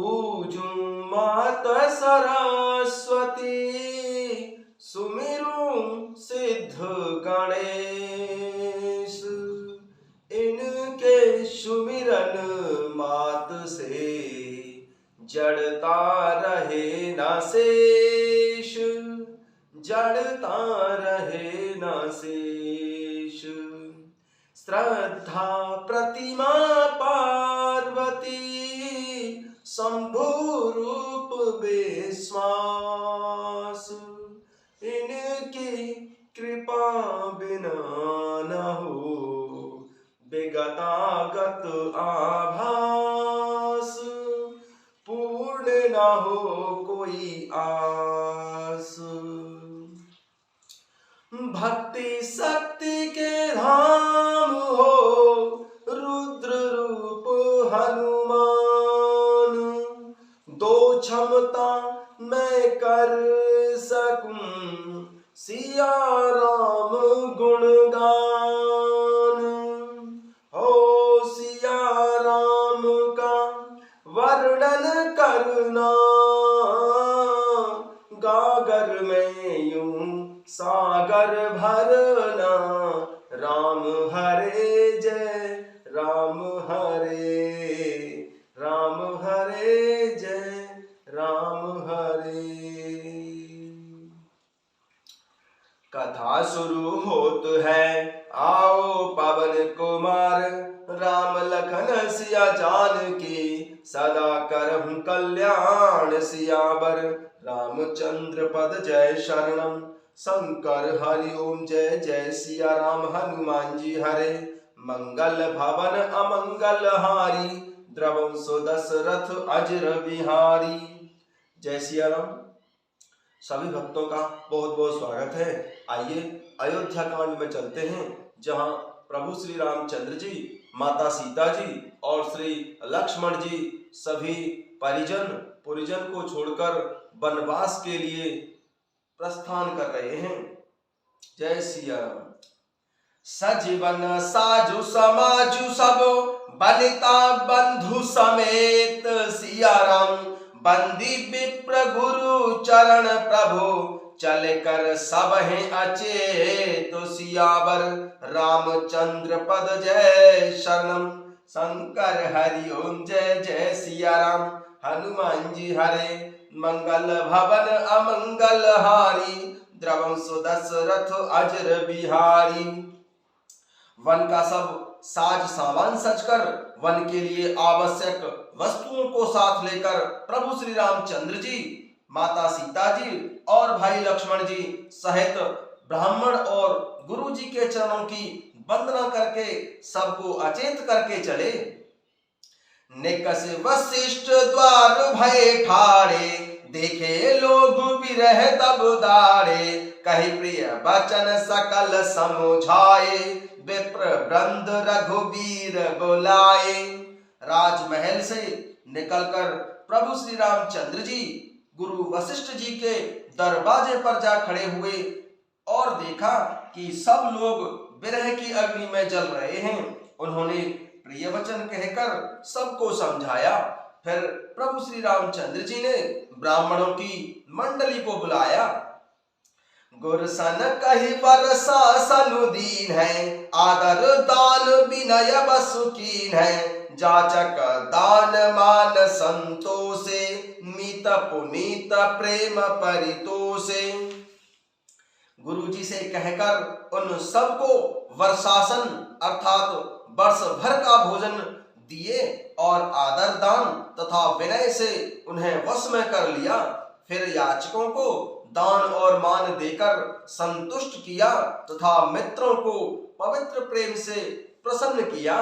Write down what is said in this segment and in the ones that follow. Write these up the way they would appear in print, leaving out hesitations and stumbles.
पूजूं माता सरस्वती, सुमिरूं सिद्ध गणेश। इनके सुमिरन मात से, जड़ता रहे न शेष, जड़ता रहे न शेष। श्रद्धा प्रतिमा पार्वती, शंभु रूप विश्वास। इनकी कृपा बिना न हो विगतागत आभास, पूर्ण न हो कोई आस। भक्ति शक्ति के धाम हो, रुद्र रूप हनुमान। दो क्षमता मैं कर सकूं, सिया राम गुणगान। हो सिया राम का वर्णन करना, गागर में यूं सागर भरना। राम हरे जय राम हरे, राम हरे जय राम हरे। कथा शुरू होत है, आओ पवन कुमार। राम लखन सिया जानकी, सदा करहूं कल्याण सियावर। रामचंद्र पद जय शरणम, शंकर हरि ओम जय जय सिया राम। हनुमान जी हरे, मंगल भवन अमंगल हारी। द्रवं सुदशरथ अजर बिहारी। जय सिया राम। सभी भक्तों का बहुत बहुत स्वागत है। आइए अयोध्या कांड में चलते हैं, जहां प्रभु श्री रामचंद्र जी, माता सीता जी और श्री लक्ष्मण जी सभी परिजन को छोड़कर वनवास के लिए प्रस्थान कर रहे हैं। जय सिया राम। सजीवन साजु समाजु सब, बनिता बंधु समेत। सिया राम बंदी विप्र गुरु चरण प्रभु, चल कर सब हैं अचेत। सियावर रामचंद्र पद जय शरणम, शंकर हरि ओम जय जय सिया राम। हनुमान जी हरे, मंगल भवन अमंगल हारी। द्रवं सुदशरथ अजर बिहारी। वन का सब साज सामान सजकर, वन के लिए आवश्यक वस्तुओं को साथ लेकर प्रभु श्री रामचंद्र जी, माता सीता जी और भाई लक्ष्मण जी सहित ब्राह्मण और गुरु जी के चरणों की वंदना करके सबको अचेत करके चले। निकस वशिष्ठ द्वार भय ठाड़े, देखे लोग विरह तब दाड़े। कहि प्रिय बचन सकल समुझाए, विप्र वृंद रघुवीर बुलाए। राजमहल से निकलकर प्रभु श्री रामचंद्र जी गुरु वशिष्ठ जी के दरवाजे पर जा खड़े हुए और देखा कि सब लोग विरह की अग्नि में जल रहे हैं। उन्होंने प्रिय वचन कहकर सबको समझाया। फिर प्रभु श्री रामचंद्र जी ने ब्राह्मणों की मंडली को बुलाया। गुरसन कहि बरसा सनुदीन है, आदर दान विनय बसुकीन है। जाचक दान मान संतोषे, मीत पुनीत प्रेम परितोषे। गुरु जी से कहकर उन सबको वर्षासन अर्थात वर्ष भर का भोजन दिए और आदर दान तथा विनय से उन्हें वश में कर लिया। फिर याचकों को दान और मान देकर संतुष्ट किया तथा मित्रों को पवित्र प्रेम से प्रसन्न किया।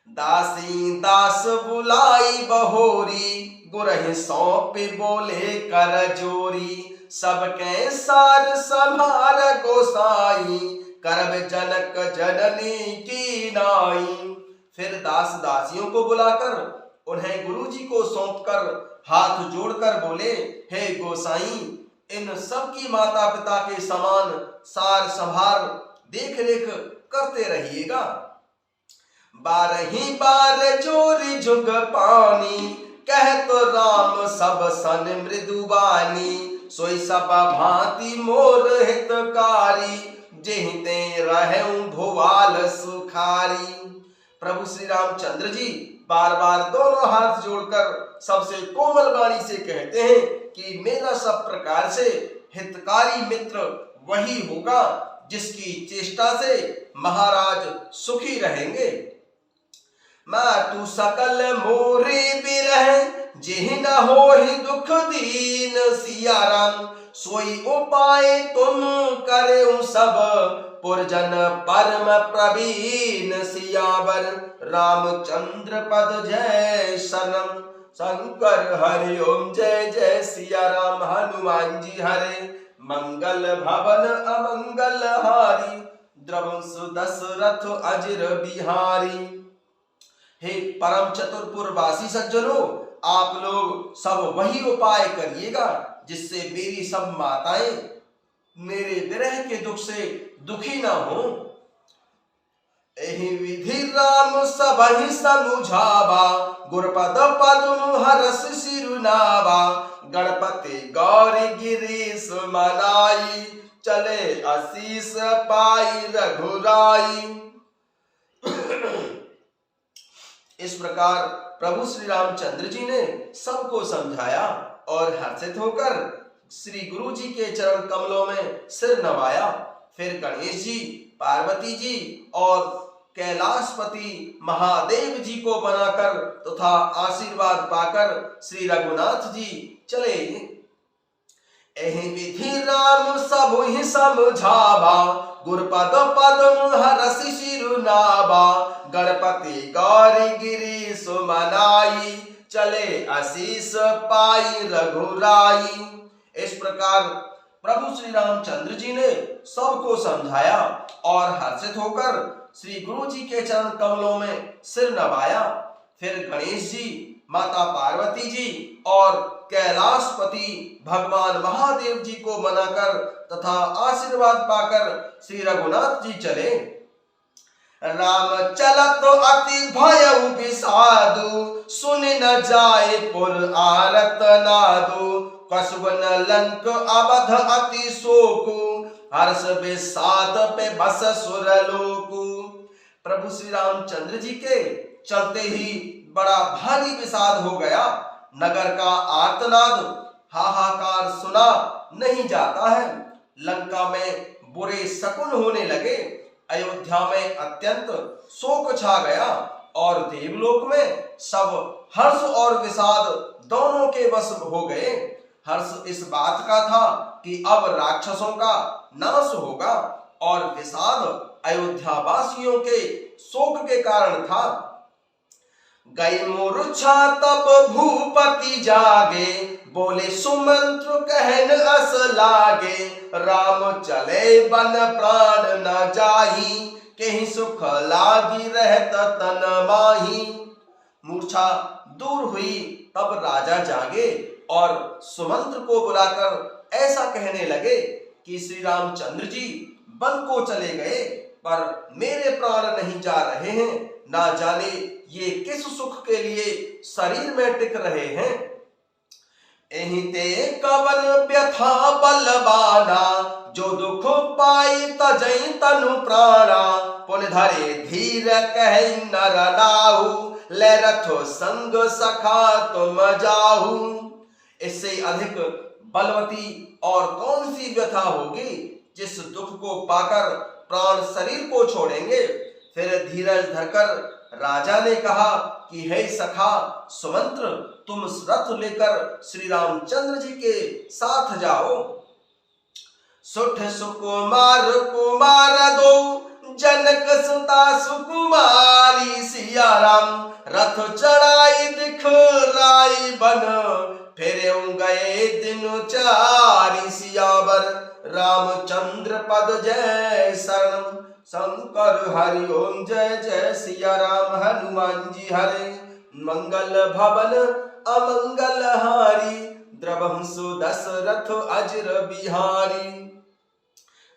दासी दास बुलाई बहोरी, गुरहि सौंप बोले कर जोरी। सबके सार संभार गोसाई, करब जनक जननी की नाई। फिर दास दासियों को बुलाकर उन्हें गुरु जी को सौंपकर हाथ जोड़कर बोले, हे गोसाई, इन सब की माता पिता के समान सार संभार देख रेख करते रहिएगा। बारही बार जोरी जुग पानी, कह कहत राम सब सन मृदुबानी, सोई सब भांति मोर हितकारी, जेहिते रहूं भुवाल सुखारी। प्रभु श्री रामचंद्र जी बार बार दोनों हाथ जोड़कर सबसे कोमल वाणी से कहते हैं कि मेरा सब प्रकार से हितकारी मित्र वही होगा जिसकी चेष्टा से महाराज सुखी रहेंगे। मातु सकल मोरे बिरह, जेहि न होहि दुख दीन, सिया राम सोई उपाय तुम करेउ सब, पुरजन परम प्रवीण, सियावर रामचंद्र पद जय शरणम। शंकर हरि ओम जय जय सिया राम। हनुमान जी हरे मंगल भवन अमंगल हारी, द्रवंसु दशरथ अजिर बिहारी। हे परम चतुरपुर वासी सज्जनों, आप लोग सब वही उपाय करिएगा जिससे मेरी सब माताएं मेरे विरह के दुख से दुखी ना हो। एहि विधि राम सबहि समुझावा, गुरपद पद्म हरस सिरुनावा, गणपति गौरी गिरीश मनाई, चले आशीष पाई रघुराई। इस प्रकार प्रभु श्री रामचंद्र जी ने सबको समझाया और हर्षित होकर श्री गुरु जी के चरण कमलों में सिर नवाया। फिर गणेश जी, पार्वती जी और कैलाशपति महादेव जी को बनाकर तथा आशीर्वाद पाकर श्री रघुनाथ जी चले। एहि विधि राम सबु ही समझावा, गुरपद पद्म हरसि सिरुनावा, गणपति गौरी गिरीश मनाई, चले आशीष पाई रघुराई। इस प्रकार प्रभु श्री रामचंद्र जी ने सबको समझाया और हर्षित होकर श्री गुरु जी के चरण कमलों में सिर नवाया। फिर गणेश जी, माता पार्वती जी और कैलाशपति भगवान महादेव जी को मनाकर तथा आशीर्वाद पाकर श्री रघुनाथ जी चले। राम चलत अति भयउ विषादु, सुन न जाए पुर आरत नादु, कसुवन लंक अवध अति शोकु, हर्ष विषाद पे बस सुरलोकु। प्रभु श्री रामचंद्र जी के चलते ही बड़ा भारी विषाद हो गया। नगर का आर्तनाद हाहाकार सुना नहीं जाता है। लंका में बुरे शकुन होने लगे। अयोध्या में अत्यंत शोक छा गया और देवलोक में सब हर्ष और विषाद दोनों के वश हो गए। हर्ष इस बात का था कि अब राक्षसों का नाश होगा और विषाद अयोध्या वासियों के शोक के कारण था। गई मूर्छा तब भूपति जागे, बोले सुमंत्र कहन अस लागे, राम चले बन प्राण न जाही, कहीं सुख लागी रहत तन माही। मूर्छा दूर हुई तब राजा जागे और सुमंत्र को बुलाकर ऐसा कहने लगे कि श्री रामचंद्र जी वन को चले गए पर मेरे प्राण नहीं जा रहे हैं। ना जाने ये किस सुख के लिए शरीर में टिक रहे हैं। एहि ते कवन व्यथा बलवाना, जो दुख पाई तजई तनु प्राणा, पुन धरे धीर कहि नर नाहु, ले रथो संग सखा तुम जाहु। इससे अधिक बलवती और कौन सी व्यथा होगी जिस दुख को पाकर प्राण शरीर को छोड़ेंगे। फिर धीरज धरकर राजा ने कहा कि हे सखा सुमंत्र, तुम रथ लेकर श्री रामचंद्र जी के साथ जाओ। सुठ सुकुमार कुमार दो, जनक सुता सुकुमारी, सिया राम रथ चढ़ाई दिखराई बन, फिर गए दिन चारी, सियावर रामचंद्र पद जय शरणम। शंकर हरि ओम जय जय सिया राम। हनुमान जी हरे मंगल भवन अमंगल हारी, द्रवंसु दशरथ अजिर बिहारी।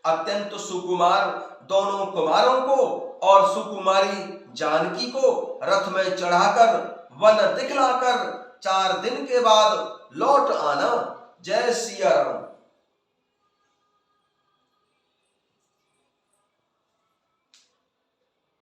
अत्यंत सुकुमार दोनों कुमारों को और सुकुमारी जानकी को रथ में चढ़ाकर वन दिखलाकर 4 दिन के बाद लौट आना। जय सिया राम।